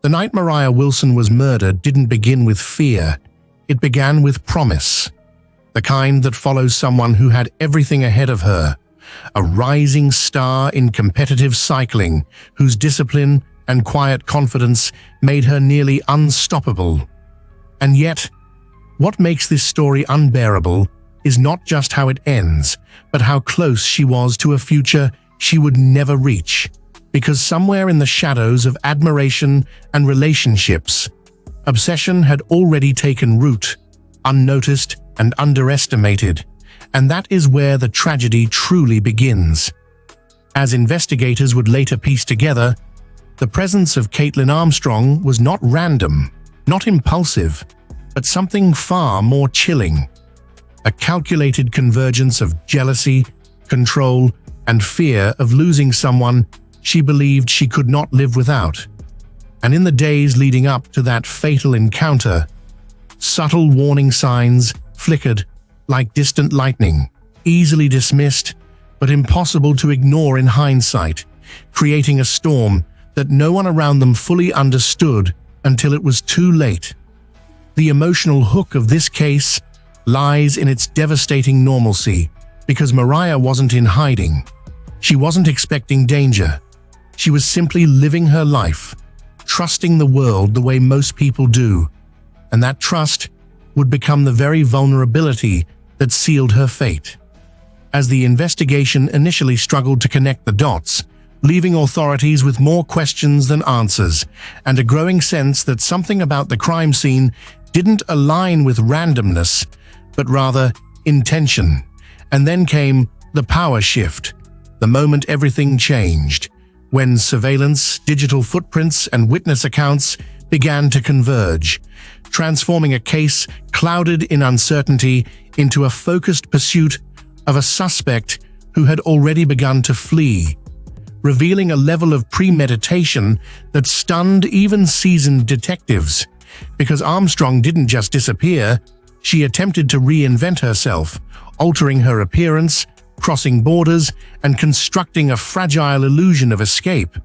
The night Moriah Wilson was murdered didn't begin with fear. It began with promise. The kind that follows someone who had everything ahead of her. A rising star in competitive cycling, whose discipline and quiet confidence made her nearly unstoppable. And yet, what makes this story unbearable is not just how it ends, but how close she was to a future she would never reach. Because somewhere in the shadows of admiration and relationships, obsession had already taken root, unnoticed and underestimated, and that is where the tragedy truly begins. As investigators would later piece together, the presence of Kaitlin Armstrong was not random, not impulsive, but something far more chilling. A calculated convergence of jealousy, control, and fear of losing someone she believed she could not live without. And in the days leading up to that fatal encounter, subtle warning signs flickered like distant lightning, easily dismissed, but impossible to ignore in hindsight, creating a storm that no one around them fully understood until it was too late. The emotional hook of this case lies in its devastating normalcy, because Moriah wasn't in hiding. She wasn't expecting danger. She was simply living her life, trusting the world the way most people do, and that trust would become the very vulnerability that sealed her fate. As the investigation initially struggled to connect the dots, leaving authorities with more questions than answers, and a growing sense that something about the crime scene didn't align with randomness, but rather intention. And then came the power shift, the moment everything changed, when surveillance, digital footprints, and witness accounts began to converge, transforming a case clouded in uncertainty into a focused pursuit of a suspect who had already begun to flee, revealing a level of premeditation that stunned even seasoned detectives. Because Armstrong didn't just disappear, she attempted to reinvent herself, altering her appearance, crossing borders, and constructing a fragile illusion of escape.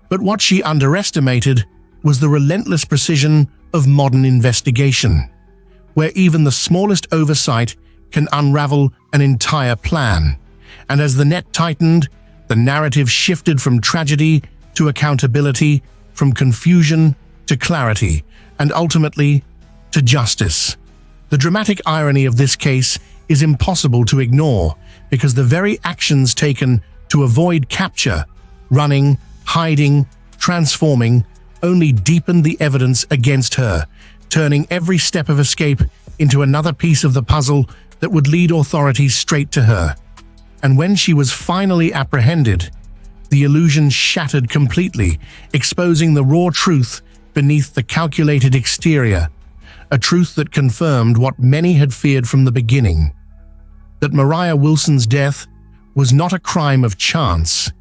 But what she underestimated was the relentless precision of modern investigation, where even the smallest oversight can unravel an entire plan. And as the net tightened, the narrative shifted from tragedy to accountability, from confusion to clarity, and ultimately to justice. The dramatic irony of this case is impossible to ignore, because the very actions taken to avoid capture, running, hiding, transforming, only deepened the evidence against her, turning every step of escape into another piece of the puzzle that would lead authorities straight to her. And when she was finally apprehended, the illusion shattered completely, exposing the raw truth beneath the calculated exterior, a truth that confirmed what many had feared from the beginning: that Moriah Wilson's death was not a crime of chance,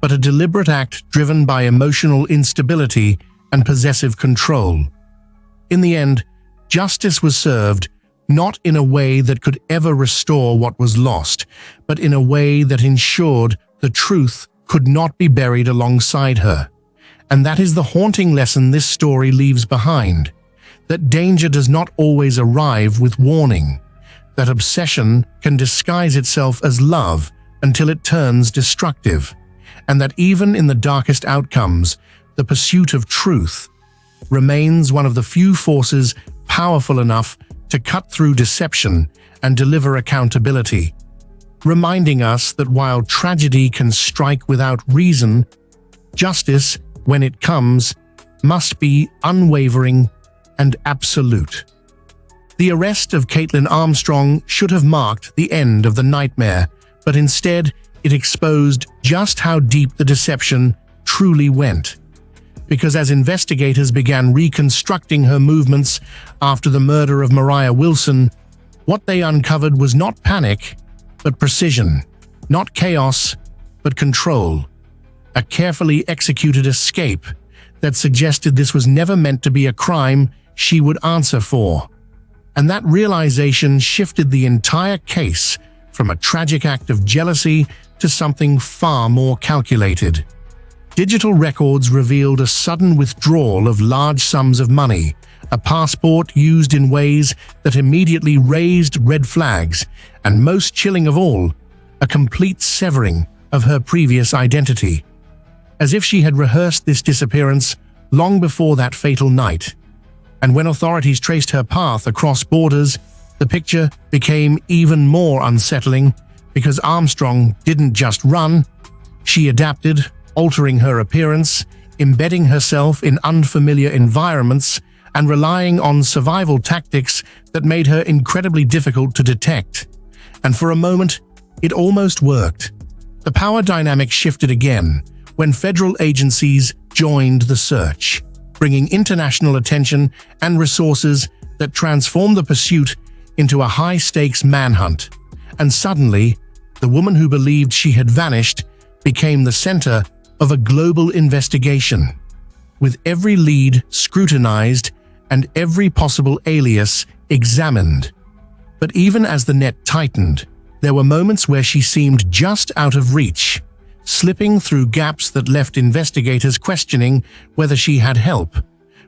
but a deliberate act driven by emotional instability and possessive control. In the end, justice was served, not in a way that could ever restore what was lost, but in a way that ensured the truth could not be buried alongside her. And that is the haunting lesson this story leaves behind: that danger does not always arrive with warning, that obsession can disguise itself as love until it turns destructive, and that even in the darkest outcomes, the pursuit of truth remains one of the few forces powerful enough to cut through deception and deliver accountability, reminding us that while tragedy can strike without reason, justice, when it comes, must be unwavering and absolute. The arrest of Kaitlin Armstrong should have marked the end of the nightmare, but instead it exposed just how deep the deception truly went. Because as investigators began reconstructing her movements after the murder of Moriah Wilson, what they uncovered was not panic, but precision, not chaos, but control. A carefully executed escape that suggested this was never meant to be a crime she would answer for. And that realization shifted the entire case from a tragic act of jealousy to something far more calculated. Digital records revealed a sudden withdrawal of large sums of money, a passport used in ways that immediately raised red flags, and most chilling of all, a complete severing of her previous identity. As if she had rehearsed this disappearance long before that fatal night. And when authorities traced her path across borders, the picture became even more unsettling because Armstrong didn't just run, she adapted, altering her appearance, embedding herself in unfamiliar environments, and relying on survival tactics that made her incredibly difficult to detect. And for a moment, it almost worked. The power dynamic shifted again when federal agencies joined the search, bringing international attention and resources that transformed the pursuit into a high-stakes manhunt. And suddenly, the woman who believed she had vanished became the center of a global investigation, with every lead scrutinized and every possible alias examined. But even as the net tightened, there were moments where she seemed just out of reach, slipping through gaps that left investigators questioning whether she had help,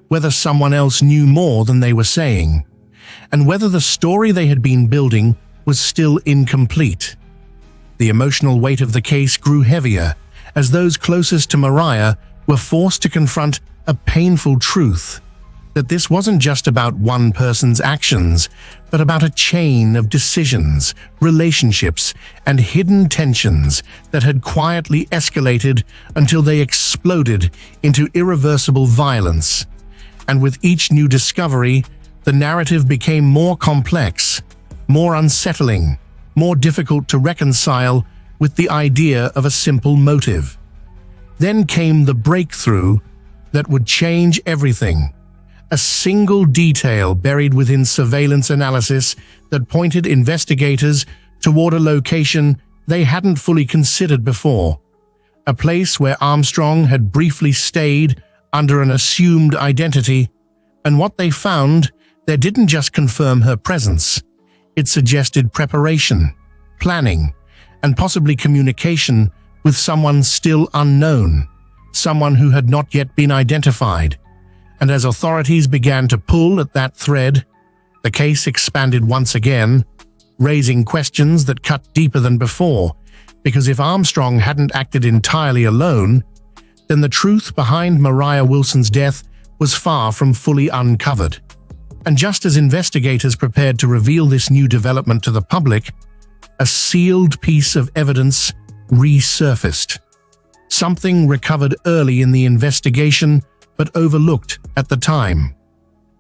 whether someone else knew more than they were saying, and whether the story they had been building was still incomplete. The emotional weight of the case grew heavier as those closest to Moriah were forced to confront a painful truth: that this wasn't just about one person's actions, but about a chain of decisions, relationships, and hidden tensions that had quietly escalated until they exploded into irreversible violence. And with each new discovery, the narrative became more complex, more unsettling, more difficult to reconcile with the idea of a simple motive. Then came the breakthrough that would change everything. A single detail buried within surveillance analysis that pointed investigators toward a location they hadn't fully considered before. A place where Armstrong had briefly stayed under an assumed identity, and what they found there didn't just confirm her presence. It suggested preparation, planning, and possibly communication with someone still unknown, someone who had not yet been identified. And as authorities began to pull at that thread, the case expanded once again, raising questions that cut deeper than before, because if Armstrong hadn't acted entirely alone, then the truth behind Moriah Wilson's death was far from fully uncovered. And just as investigators prepared to reveal this new development to the public, a sealed piece of evidence resurfaced. Something recovered early in the investigation but overlooked at the time,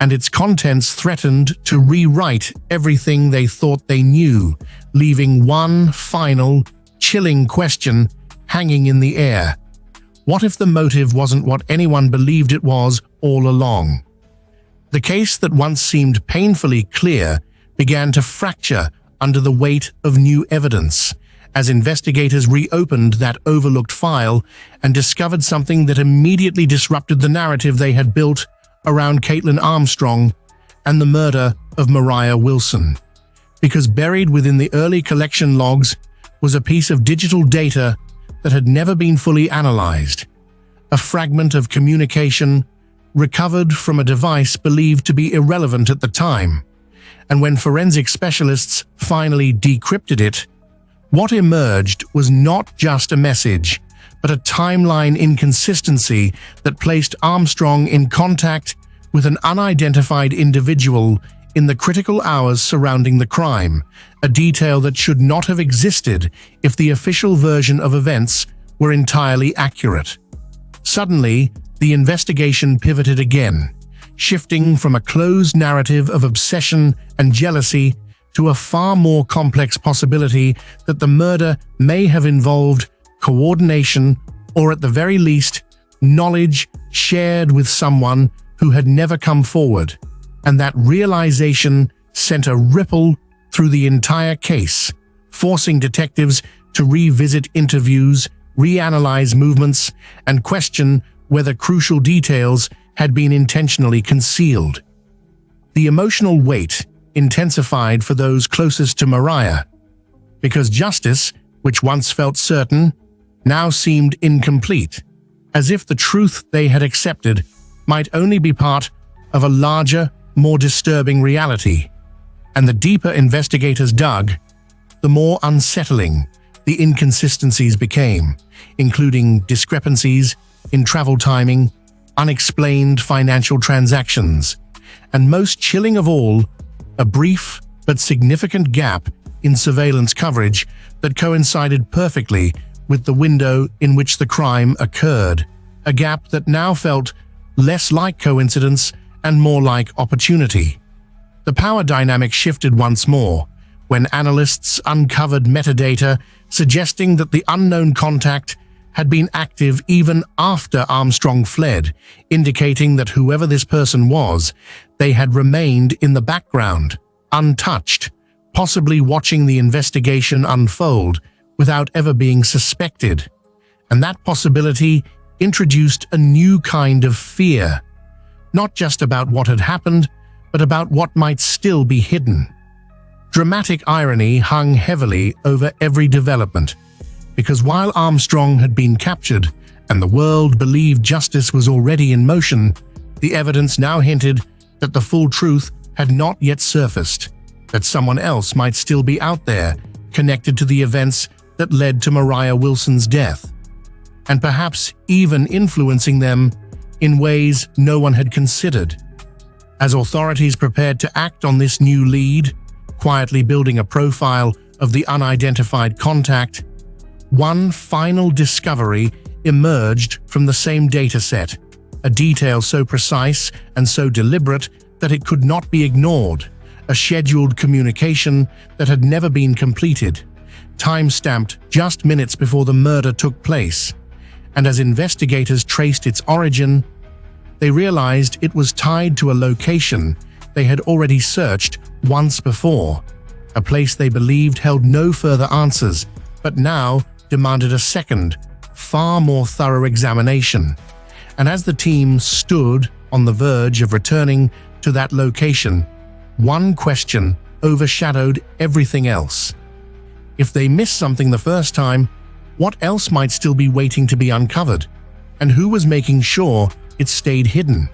and its contents threatened to rewrite everything they thought they knew, leaving one final, chilling question hanging in the air. What if the motive wasn't what anyone believed it was all along? The case that once seemed painfully clear began to fracture under the weight of new evidence, as investigators reopened that overlooked file and discovered something that immediately disrupted the narrative they had built around Kaitlin Armstrong and the murder of Moriah Wilson. Because buried within the early collection logs was a piece of digital data that had never been fully analyzed, a fragment of communication recovered from a device believed to be irrelevant at the time. And when forensic specialists finally decrypted it, what emerged was not just a message, but a timeline inconsistency that placed Armstrong in contact with an unidentified individual in the critical hours surrounding the crime, a detail that should not have existed if the official version of events were entirely accurate. Suddenly, the investigation pivoted again, shifting from a closed narrative of obsession and jealousy to a far more complex possibility that the murder may have involved coordination or, at the very least, knowledge shared with someone who had never come forward. And that realization sent a ripple through the entire case, forcing detectives to revisit interviews, reanalyze movements, and question whether crucial details had been intentionally concealed. The emotional weight intensified for those closest to Moriah, because justice, which once felt certain, now seemed incomplete, as if the truth they had accepted might only be part of a larger, more disturbing reality. And the deeper investigators dug, the more unsettling the inconsistencies became, including discrepancies in travel timing, unexplained financial transactions, and most chilling of all, a brief but significant gap in surveillance coverage that coincided perfectly with the window in which the crime occurred, a gap that now felt less like coincidence and more like opportunity. The power dynamic shifted once more when analysts uncovered metadata suggesting that the unknown contact had been active even after Armstrong fled, indicating that whoever this person was, they had remained in the background, untouched, possibly watching the investigation unfold without ever being suspected. And that possibility introduced a new kind of fear, not just about what had happened, but about what might still be hidden. Dramatic irony hung heavily over every development, because while Armstrong had been captured and the world believed justice was already in motion, the evidence now hinted that the full truth had not yet surfaced, that someone else might still be out there, connected to the events that led to Moriah Wilson's death, and perhaps even influencing them in ways no one had considered. As authorities prepared to act on this new lead, quietly building a profile of the unidentified contact, one final discovery emerged from the same data set, a detail so precise and so deliberate that it could not be ignored, a scheduled communication that had never been completed, time-stamped just minutes before the murder took place. And as investigators traced its origin, they realized it was tied to a location they had already searched once before, a place they believed held no further answers, but now demanded a second, far more thorough examination. And as the team stood on the verge of returning to that location, one question overshadowed everything else. If they missed something the first time, what else might still be waiting to be uncovered? And who was making sure it stayed hidden?